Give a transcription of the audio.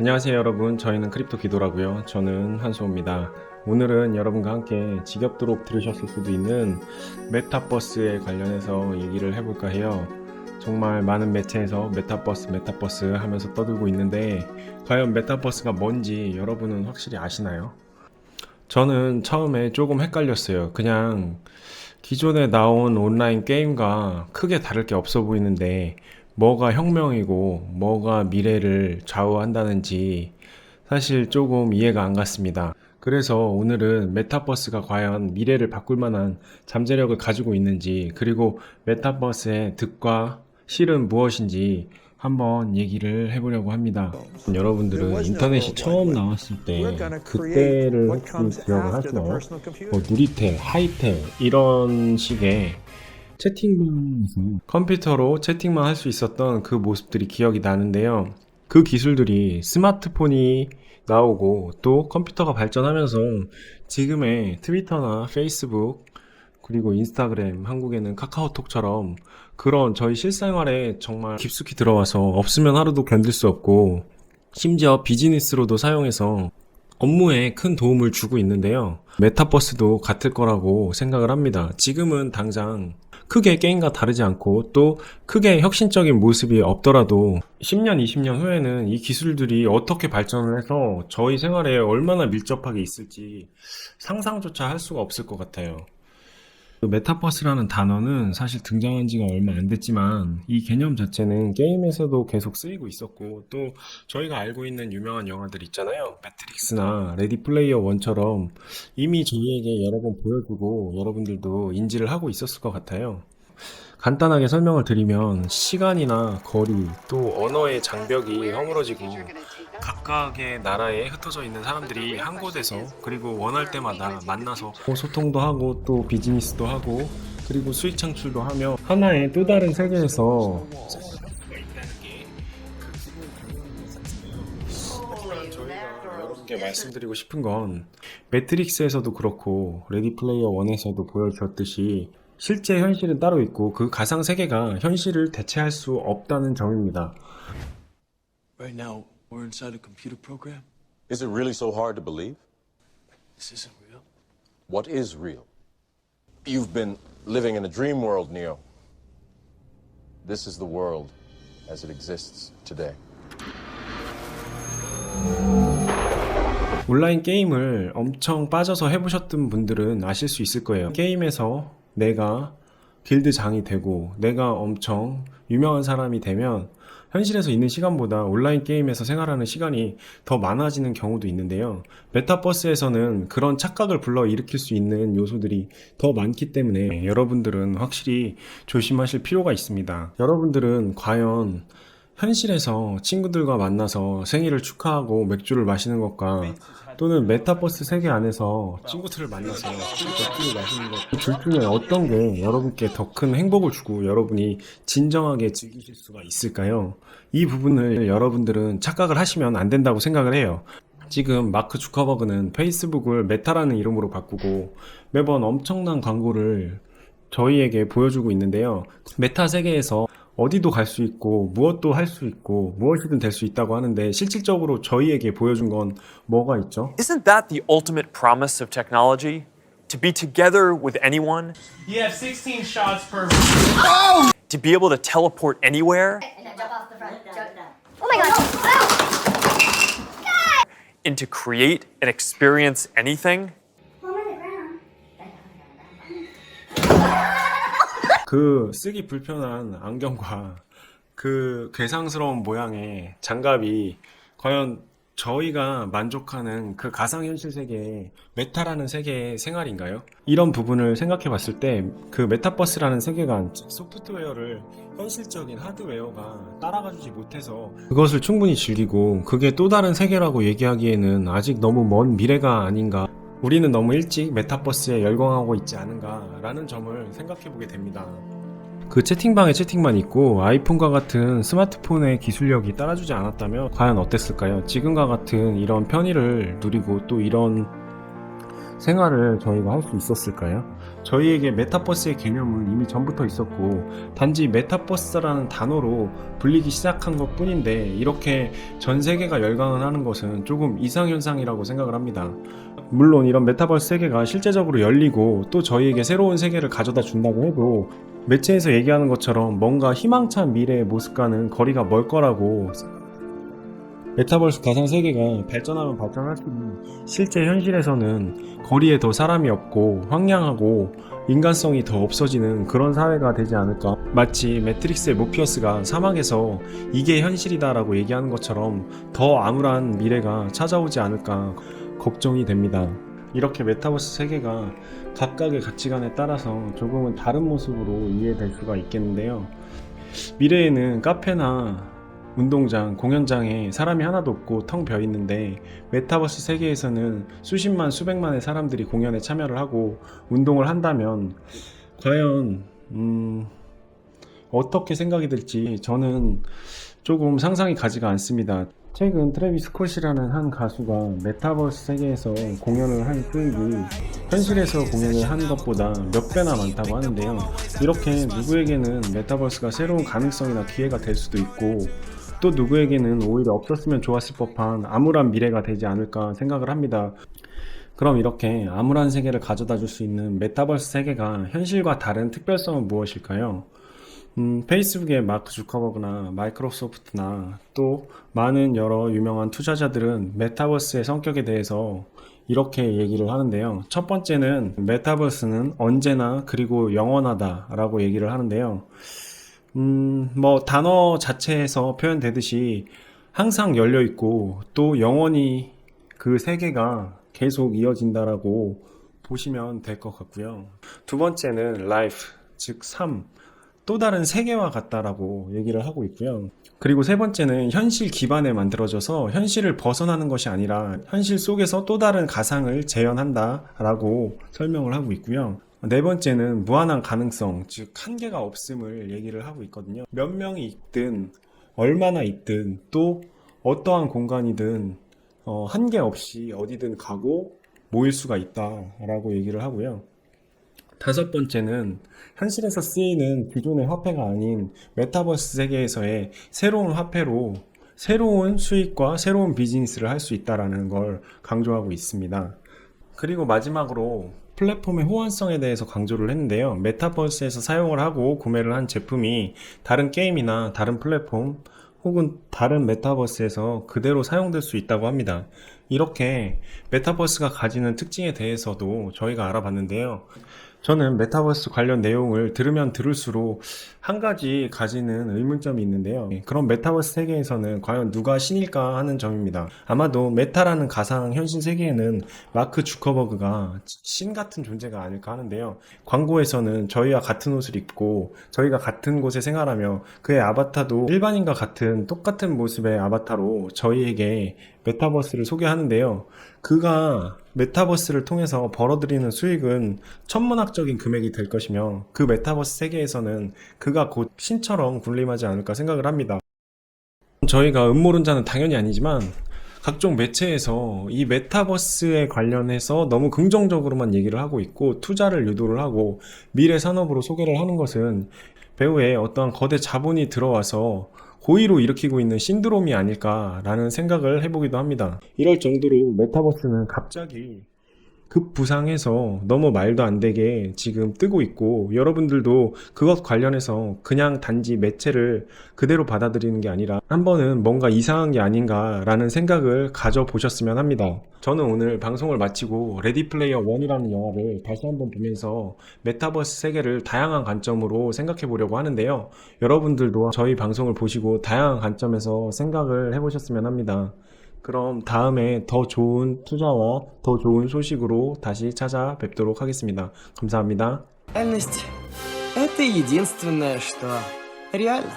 안녕하세요 여러분, 저희는 크립토 기도라고요. 저는 한소호입니다. 오늘은 여러분과 함께 지겹도록 들으셨을 수도 있는 메타버스에 관련해서 얘기를 해볼까 해요. 정말 많은 매체에서 메타버스 하면서 떠들고 있는데 과연 메타버스가 뭔지 여러분은 확실히 아시나요? 저는 처음에 조금 헷갈렸어요. 그냥 기존에 나온 온라인 게임과 크게 다를 게 없어 보이는데 뭐가 혁명이고 뭐가 미래를 좌우한다는지 사실 조금 이해가 안 갔습니다. 그래서 오늘은 메타버스가 과연 미래를 바꿀 만한 잠재력을 가지고 있는지, 그리고 메타버스의 득과 실은 무엇인지 한번 얘기를 해보려고 합니다. 여러분들은 인터넷이 처음 나왔을 때 그때를 혹시 기억을 하시나요? 뭐 누리테, 하이텔 이런 식의 채팅방에서 컴퓨터로 채팅만 할 수 있었던 그 모습들이 기억이 나는데요. 그 기술들이 스마트폰이 나오고 또 컴퓨터가 발전하면서 지금의 트위터나 페이스북 그리고 인스타그램, 한국에는 카카오톡처럼 그런 저희 실생활에 정말 깊숙이 들어와서 없으면 하루도 견딜 수 없고 심지어 비즈니스로도 사용해서 업무에 큰 도움을 주고 있는데요. 메타버스도 같을 거라고 생각을 합니다. 지금은 당장 크게 게임과 다르지 않고 또 크게 혁신적인 모습이 없더라도 10년, 20년 후에는 이 기술들이 어떻게 발전을 해서 저희 생활에 얼마나 밀접하게 있을지 상상조차 할 수가 없을 것 같아요. 메타버스라는 단어는 사실 등장한 지가 얼마 안 됐지만 이 개념 자체는 게임에서도 계속 쓰이고 있었고, 또 저희가 알고 있는 유명한 영화들 있잖아요. 매트릭스나 레디 플레이어 원처럼 이미 저희에게 여러 번 보여주고 여러분들도 인지를 하고 있었을 것 같아요. 간단하게 설명을 드리면 시간이나 거리 또 언어의 장벽이 허물어지고 각각의 나라에 흩어져 있는 사람들이 한 곳에서 그리고 원할 때마다 만나서 소통도 하고 또 비즈니스도 하고 그리고 수익 창출도 하며 하나의 또 다른 세계에서 하지만 저희가 여러분께 말씀드리고 싶은 건 매트릭스에서도 그렇고 레디 플레이어 1에서도 보여주었듯이 실제 현실은 따로 있고 그 가상 세계가 현실을 대체할 수 없다는 점입니다. Right now, we're inside a computer program. Is it really so hard to believe? This isn't real. What is real? You've been living in a dream world, Neo. This is the world as it exists today. 온라인 게임을 엄청 빠져서 해보셨던 분들은 아실 수 있을 거예요. 게임에서 내가 길드장이 되고 내가 엄청 유명한 사람이 되면 현실에서 있는 시간보다 온라인 게임에서 생활하는 시간이 더 많아지는 경우도 있는데요. 메타버스에서는 그런 착각을 불러일으킬 수 있는 요소들이 더 많기 때문에 여러분들은 확실히 조심하실 필요가 있습니다. 여러분들은 과연 현실에서 친구들과 만나서 생일을 축하하고 맥주를 마시는 것과 또는 메타버스 세계 안에서 친구들을 만나서 맥주를 마시는 것 둘 중에 어떤 게 여러분께 더 큰 행복을 주고 여러분이 진정하게 즐기실 수가 있을까요? 이 부분을 여러분들은 착각을 하시면 안 된다고 생각을 해요. 지금 마크 주커버그는 페이스북을 메타라는 이름으로 바꾸고 매번 엄청난 광고를 저희에게 보여주고 있는데요. 메타 세계에서 어디도 갈 수 있고 무엇도 할 수 있고 무엇이든 될 수 있다고 하는데 실질적으로 저희에게 보여준 건 뭐가 있죠? Isn't that the ultimate promise of technology? To be together with anyone? You have 16 shots per. To be able to teleport anywhere? And then jump off the front. Oh my god! And to create and experience anything? Home on the ground. 그 쓰기 불편한 안경과 그 괴상스러운 모양의 장갑이 과연 저희가 만족하는 그 가상현실 세계의 메타라는 세계의 생활인가요? 이런 부분을 생각해 봤을 때 그 메타버스라는 세계관, 즉 소프트웨어를 현실적인 하드웨어가 따라가주지 못해서 그것을 충분히 즐기고 그게 또 다른 세계라고 얘기하기에는 아직 너무 먼 미래가 아닌가. 우리는 너무 일찍 메타버스에 열광하고 있지 않은가라는 점을 생각해 보게 됩니다. 그 채팅방에 채팅만 있고 아이폰과 같은 스마트폰의 기술력이 따라주지 않았다면 과연 어땠을까요? 지금과 같은 이런 편의를 누리고 또 이런 생활을 저희가 할 수 있었을까요? 저희에게 메타버스의 개념은 이미 전부터 있었고 단지 메타버스라는 단어로 불리기 시작한 것 뿐인데 이렇게 전 세계가 열광을 하는 것은 조금 이상현상이라고 생각을 합니다. 물론 이런 메타버스 세계가 실제적으로 열리고 또 저희에게 새로운 세계를 가져다 준다고 해도 매체에서 얘기하는 것처럼 뭔가 희망찬 미래의 모습과는 거리가 멀 거라고 메타버스 가상 세계가 발전하면 발전할수록 실제 현실에서는 거리에 더 사람이 없고 황량하고 인간성이 더 없어지는 그런 사회가 되지 않을까. 마치 매트릭스의 모피어스가 사막에서 이게 현실이다라고 얘기하는 것처럼 더 암울한 미래가 찾아오지 않을까 걱정이 됩니다. 이렇게 메타버스 세계가 각각의 가치관에 따라서 조금은 다른 모습으로 이해될 수가 있겠는데요. 미래에는 카페나 운동장, 공연장에 사람이 하나도 없고 텅 비어 있는데 메타버스 세계에서는 수십만, 수백만의 사람들이 공연에 참여를 하고 운동을 한다면 과연 어떻게 생각이 들지 저는 조금 상상이 가지가 않습니다. 최근 트래비스 스콧이라는 한 가수가 메타버스 세계에서 공연을 한 수익이 현실에서 공연을 하는 것보다 몇 배나 많다고 하는데요. 이렇게 누구에게는 메타버스가 새로운 가능성이나 기회가 될 수도 있고 또 누구에게는 오히려 없었으면 좋았을 법한 암울한 미래가 되지 않을까 생각을 합니다. 그럼 이렇게 암울한 세계를 가져다 줄 수 있는 메타버스 세계가 현실과 다른 특별성은 무엇일까요? 페이스북의 마크 주커버그나 마이크로소프트나 또 많은 여러 유명한 투자자들은 메타버스의 성격에 대해서 이렇게 얘기를 하는데요. 첫 번째는 메타버스는 언제나 그리고 영원하다 라고 얘기를 하는데요. 단어 자체에서 표현되듯이 항상 열려있고 또 영원히 그 세계가 계속 이어진다라고 보시면 될 것 같고요. 두 번째는 life, 즉 삶, 또 다른 세계와 같다라고 얘기를 하고 있고요. 그리고 세 번째는 현실 기반에 만들어져서 현실을 벗어나는 것이 아니라 현실 속에서 또 다른 가상을 재현한다라고 설명을 하고 있고요. 네 번째는 무한한 가능성, 즉 한계가 없음을 얘기를 하고 있거든요. 몇 명이 있든 얼마나 있든 또 어떠한 공간이든 한계 없이 어디든 가고 모일 수가 있다라고 얘기를 하고요. 다섯 번째는 현실에서 쓰이는 기존의 화폐가 아닌 메타버스 세계에서의 새로운 화폐로 새로운 수익과 새로운 비즈니스를 할 수 있다는 걸 강조하고 있습니다. 그리고 마지막으로 플랫폼의 호환성에 대해서 강조를 했는데요. 메타버스에서 사용을 하고 구매를 한 제품이 다른 게임이나 다른 플랫폼 혹은 다른 메타버스에서 그대로 사용될 수 있다고 합니다. 이렇게 메타버스가 가지는 특징에 대해서도 저희가 알아봤는데요. 저는 메타버스 관련 내용을 들으면 들을수록 한 가지 가지는 의문점이 있는데요. 그럼 메타버스 세계에서는 과연 누가 신일까 하는 점입니다. 아마도 메타라는 가상 현실 세계에는 마크 주커버그가 신 같은 존재가 아닐까 하는데요. 광고에서는 저희와 같은 옷을 입고 저희가 같은 곳에 생활하며 그의 아바타도 일반인과 같은 똑같은 모습의 아바타로 저희에게 메타버스를 소개하는데요. 그가 메타버스를 통해서 벌어들이는 수익은 천문학적인 금액이 될 것이며 그 메타버스 세계에서는 그가 곧 신처럼 군림하지 않을까 생각을 합니다. 저희가 음모론자는 당연히 아니지만 각종 매체에서 이 메타버스에 관련해서 너무 긍정적으로만 얘기를 하고 있고 투자를 유도를 하고 미래 산업으로 소개를 하는 것은 배후에 어떠한 거대 자본이 들어와서 고의로 일으키고 있는 신드롬이 아닐까라는 생각을 해보기도 합니다. 이럴 정도로 메타버스는 갑자기 급부상해서 너무 말도 안 되게 지금 뜨고 있고 여러분들도 그것 관련해서 그냥 단지 매체를 그대로 받아들이는 게 아니라 한 번은 뭔가 이상한 게 아닌가라는 생각을 가져보셨으면 합니다. 저는 오늘 방송을 마치고 레디 플레이어 1이라는 영화를 다시 한번 보면서 메타버스 세계를 다양한 관점으로 생각해 보려고 하는데요. 여러분들도 저희 방송을 보시고 다양한 관점에서 생각을 해보셨으면 합니다. 그럼 다음에 더 좋은 투자와 더 좋은 소식으로 다시 찾아뵙도록 하겠습니다. 감사합니다. Реальность — это единственное, что реально.